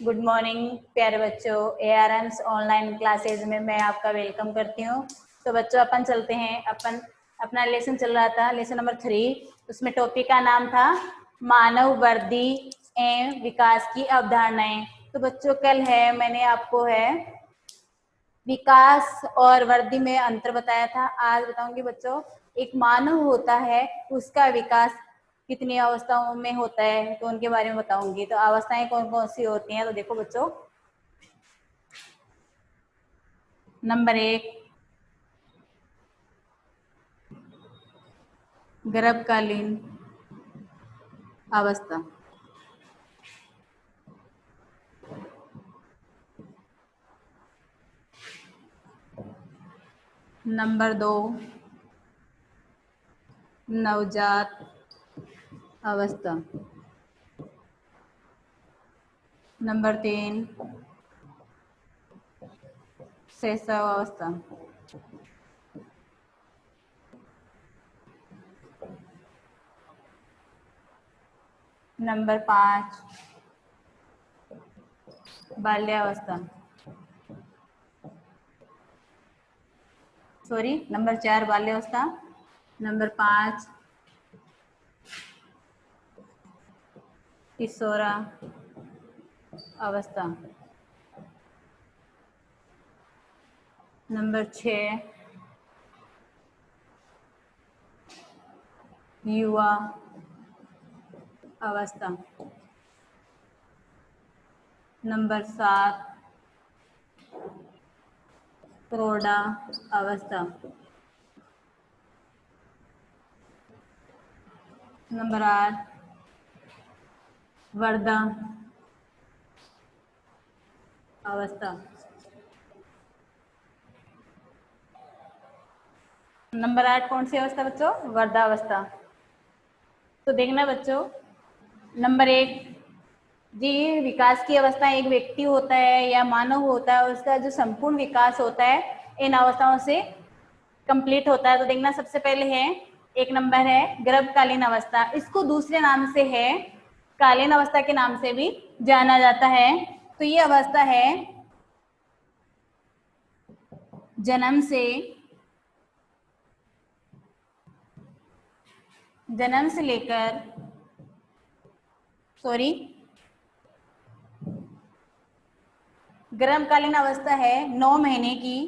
Good morning प्यारे बच्चों। ARM's online classes में मैं आपका वेलकम करती हूँ। तो बच्चों अपन चलते हैं। अपना लेसन चल रहा था, लेसन नंबर 3। उसमें टॉपिक का नाम था मानव वृद्धि एवं विकास की अवधारणाएं। तो बच्चों कल मैंने आपको विकास और वृद्धि में अंतर बताया था। आज बताऊंगी बच्चों, एक मानव होता है उसका विकास कितनी अवस्थाओं में होता है, तो उनके बारे में बताऊंगी। तो अवस्थाएं कौन कौन सी होती हैं, तो देखो बच्चों, नंबर 1 गर्भकालीन अवस्था। नंबर 2 नवजात अवस्था। नंबर 3 शैशव अवस्था। नंबर 5 बाल्यावस्था। नंबर 4 बाल्यावस्था। नंबर 5 किशोरा अवस्था। नंबर 6 युवा अवस्था। नंबर 7 प्रौढ़ा अवस्था। नंबर 8 वर्धा अवस्था। नंबर 8 कौन सी अवस्था बच्चों? वर्धावस्था। तो देखना बच्चों, नंबर 1 जी विकास की अवस्था एक व्यक्ति होता है या मानव होता है, उसका जो संपूर्ण विकास होता है इन अवस्थाओं से कंप्लीट होता है। तो देखना, सबसे पहले एक नंबर है गर्भकालीन अवस्था। इसको दूसरे नाम से कालीन अवस्था के नाम से भी जाना जाता है। तो ये अवस्था है जन्म से लेकर गर्भकालीन अवस्था है 9 महीने की,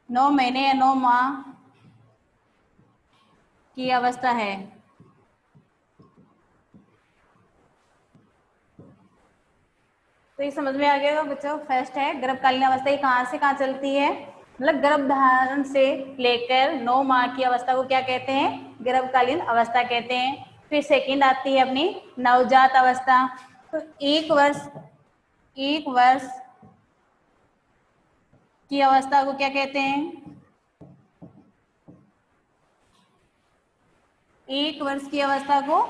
9 महीने या 9 माह की अवस्था है। तो ये समझ में आ गया बच्चों। फर्स्ट है गर्भकालीन अवस्था। ये कहाँ से कहाँ चलती है? मतलब गर्भ धारण से लेकर 9 माह की अवस्था को क्या कहते हैं? गर्भकालीन अवस्था कहते हैं। फिर सेकंड आती है अपनी नवजात अवस्था। तो 1 वर्ष की अवस्था को क्या कहते हैं? 1 वर्ष की अवस्था को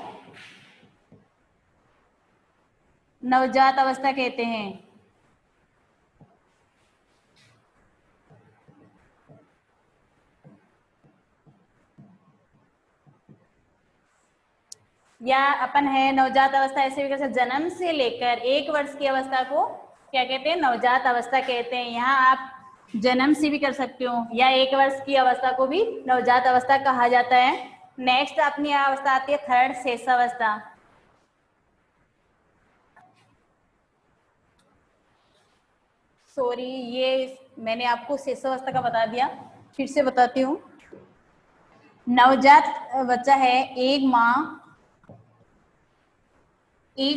नवजात अवस्था कहते हैं। या अपन है नवजात अवस्था ऐसे भी कर सकते, जन्म से लेकर 1 वर्ष की अवस्था को क्या कहते हैं? नवजात अवस्था कहते हैं। यहाँ आप जन्म से भी कर सकते हो या 1 वर्ष की अवस्था को भी नवजात अवस्था कहा जाता है। नेक्स्ट अपनी अवस्था आती है थर्ड शैशवावस्था। ये मैंने आपको शैशवावस्था का बता दिया, फिर से बताती हूँ। नवजात बच्चा है 1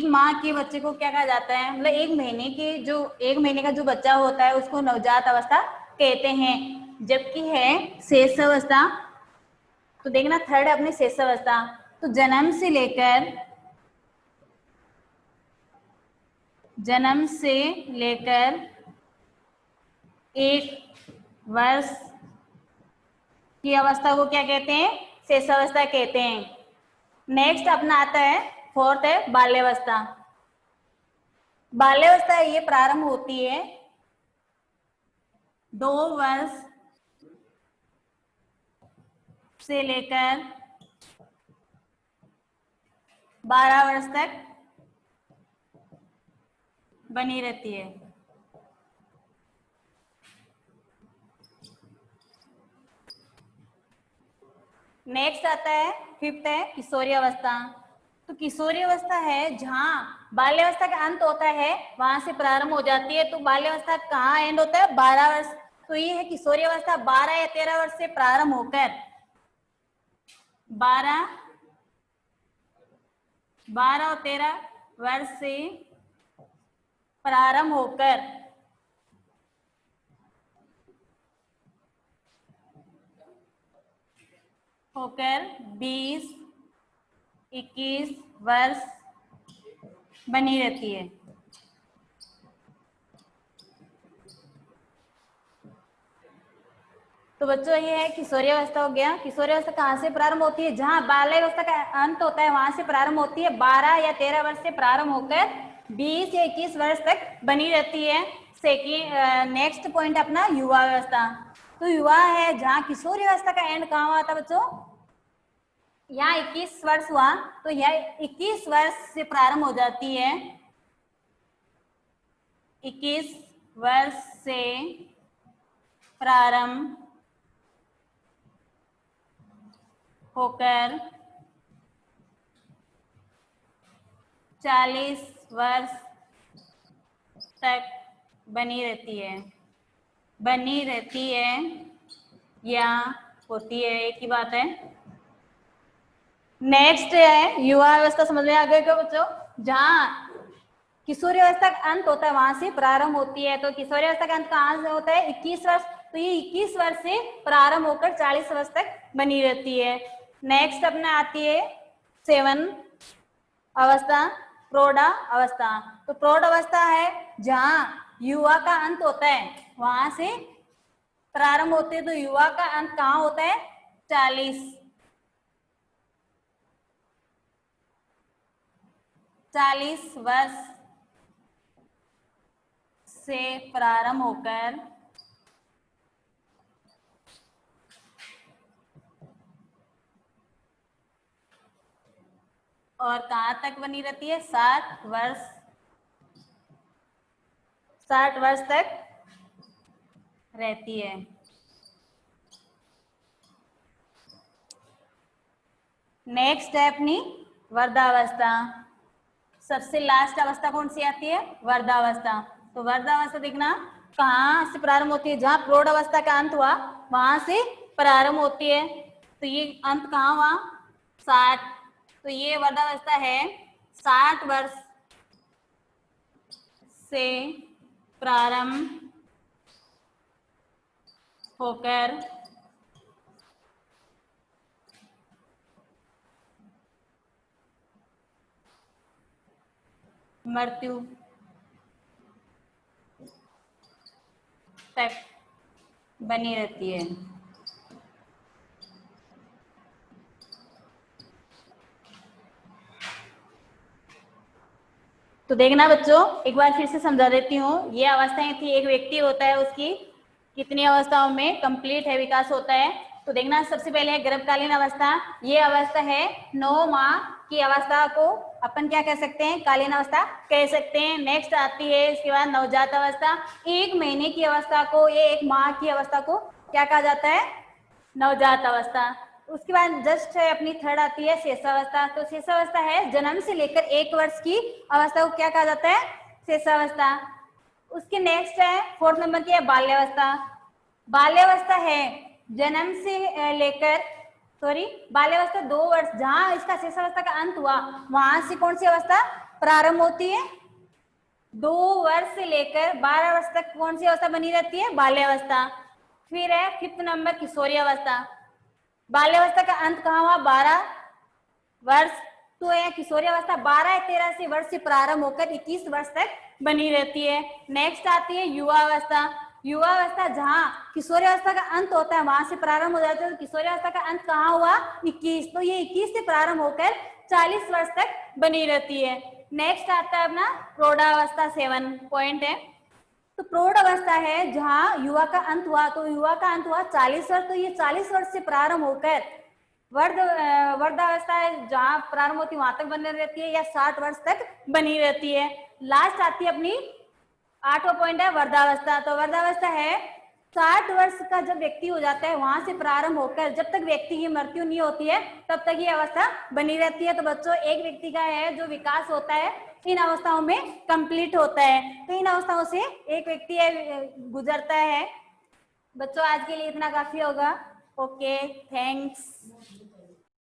माह के बच्चे को क्या कहा जाता है? मतलब 1 महीने का जो बच्चा होता है उसको नवजात अवस्था कहते हैं। जबकि है शैशवावस्था, तो देखना थर्ड अपनी शैशवावस्था। तो जन्म से लेकर 1 वर्ष की अवस्था को क्या कहते हैं? शैशवावस्था कहते हैं। नेक्स्ट अपना आता है फोर्थ है बाल्यावस्था। बाल्यावस्था ये प्रारंभ होती है 2 वर्ष से लेकर 12 वर्ष तक बनी रहती है। नेक्स्ट आता है, फिफ्थ है किशोरी अवस्था। तो किशोरी अवस्था है जहां बाल्यावस्था का अंत होता है, वहां से प्रारंभ हो जाती है। तो बाल्यावस्था कहाँ एंड होता है? 12 वर्ष। तो ये है किशोरी अवस्था 12 या 13 वर्ष से प्रारंभ होकर 12 और 13 वर्ष से प्रारंभ होकर 20 21 वर्ष बनी रहती है। तो बच्चों ये है किशोरी अवस्था हो गया। किशोरी अवस्था कहाँ से प्रारंभ होती है? जहाँ बाल्यावस्था का अंत होता है वहां से प्रारंभ होती है। 12 या 13 वर्ष से प्रारंभ होकर 20 या 21 वर्ष तक बनी रहती है। सेकेंड नेक्स्ट पॉइंट अपना युवा अवस्था। तो युवा है जहाँ किशोरी अवस्था का एंड कहाँ हुआ था बच्चों? यहाँ 21 वर्ष हुआ, तो यह 21 वर्ष से प्रारंभ हो जाती है। 21 वर्ष से प्रारंभ होकर 40 वर्ष तक बनी रहती है या होती है, एक ही बात है। नेक्स्ट है युवा अवस्था। समझ में आ गए क्या बच्चों? जहाँ किशोरी अवस्था का अंत होता है वहां से प्रारंभ होती है। तो किशोरी अवस्था का अंत कहाँ से होता है? 21 वर्ष। तो ये 21 वर्ष से प्रारंभ होकर 40 वर्ष तक बनी रहती है। नेक्स्ट अपना आती है 7 अवस्था, प्रौढ़ अवस्था। तो प्रौढ़ अवस्था है जहां युवा का अंत होता है वहां से प्रारंभ होते हैं। तो युवा का अंत कहाँ होता है? 40 वर्ष से प्रारंभ होकर 60 तक बनी रहती है? 60 वर्ष तक रहती है। नेक्स्ट है अपनी वृद्धावस्था। सबसे लास्ट अवस्था कौन सी आती है? वृद्धावस्था। तो वृद्धावस्था देखना कहाँ से प्रारंभ होती है? जहां प्रौढ़ अवस्था का अंत हुआ वहां से प्रारंभ होती है। तो ये अंत कहाँ हुआ? 60। तो ये वृद्धावस्था है 60 वर्ष से प्रारंभ होकर 60 तक बनी रहती है। तो देखना बच्चों, एक बार फिर से समझा देती हूँ। ये अवस्थाएं थी, एक व्यक्ति होता है, उसकी कितनी अवस्थाओं में कंप्लीट है विकास होता है। तो देखना सबसे पहले है गर्भकालीन अवस्था। ये अवस्था है 9 माह की अवस्था को अपन क्या कह सकते हैं? कालीन अवस्था कह सकते हैं। नेक्स्ट आती है इसके बाद नवजात अवस्था। 1 महीने की अवस्था को, ये 1 माह की अवस्था को क्या कहा जाता है? नवजात अवस्था। उसके बाद जस्ट है अपनी थर्ड आती है शेषावस्था। तो शेषावस्था है जन्म से लेकर 1 वर्ष की अवस्था को क्या कहा जाता है? शेषावस्था। उसके नेक्स्ट है 4th नंबर की है बाल्यावस्था। बाल्यावस्था है जन्म से लेकर बाल्यावस्था 2 वर्ष, जहां इसका शेषावस्था का अंत हुआ वहां से कौन सी अवस्था प्रारंभ होती है? 2 वर्ष से लेकर 12 वर्ष तक कौन सी अवस्था बनी रहती है? बाल्यावस्था। फिर है 5th नंबर किशोरी अवस्था। बाल्यावस्था का अंत कहाँ हुआ? 12 वर्ष। तो यह किशोरी अवस्था 12 या 13 से वर्ष से प्रारंभ होकर 21 वर्ष तक बनी रहती है। नेक्स्ट आती है युवा अवस्था। युवा अवस्था जहाँ किशोरी अवस्था का अंत होता है वहां से प्रारंभ हो जाता है। तो किशोरी अवस्था का अंत कहाँ हुआ? 21। तो ये 21 से प्रारंभ होकर 40 वर्ष तक बनी रहती है। नेक्स्ट आता है अपना प्रौढ़ावस्था, 7 पॉइंट है। तो प्रौढ़ अवस्था है जहां युवा का अंत हुआ। तो युवा का अंत हुआ 40 वर्ष। तो ये 40 वर्ष से प्रारंभ होकर वृद्धावस्था है जहां प्रारंभ होती है वहां तक बनी रहती है या 60 वर्ष तक बनी रहती है। लास्ट आती है अपनी 8वां पॉइंट है वृद्धावस्था। तो वृद्धावस्था है 60 वर्ष का जब व्यक्ति हो जाता है वहां से प्रारंभ होकर जब तक व्यक्ति की मृत्यु नहीं होती है तब तक ये अवस्था बनी रहती है। तो बच्चों एक व्यक्ति का है जो विकास होता है इन अवस्थाओं में कंप्लीट होता है। तो इन अवस्थाओं से एक व्यक्ति गुजरता है। बच्चों आज के लिए इतना काफी होगा। Okay, thanks.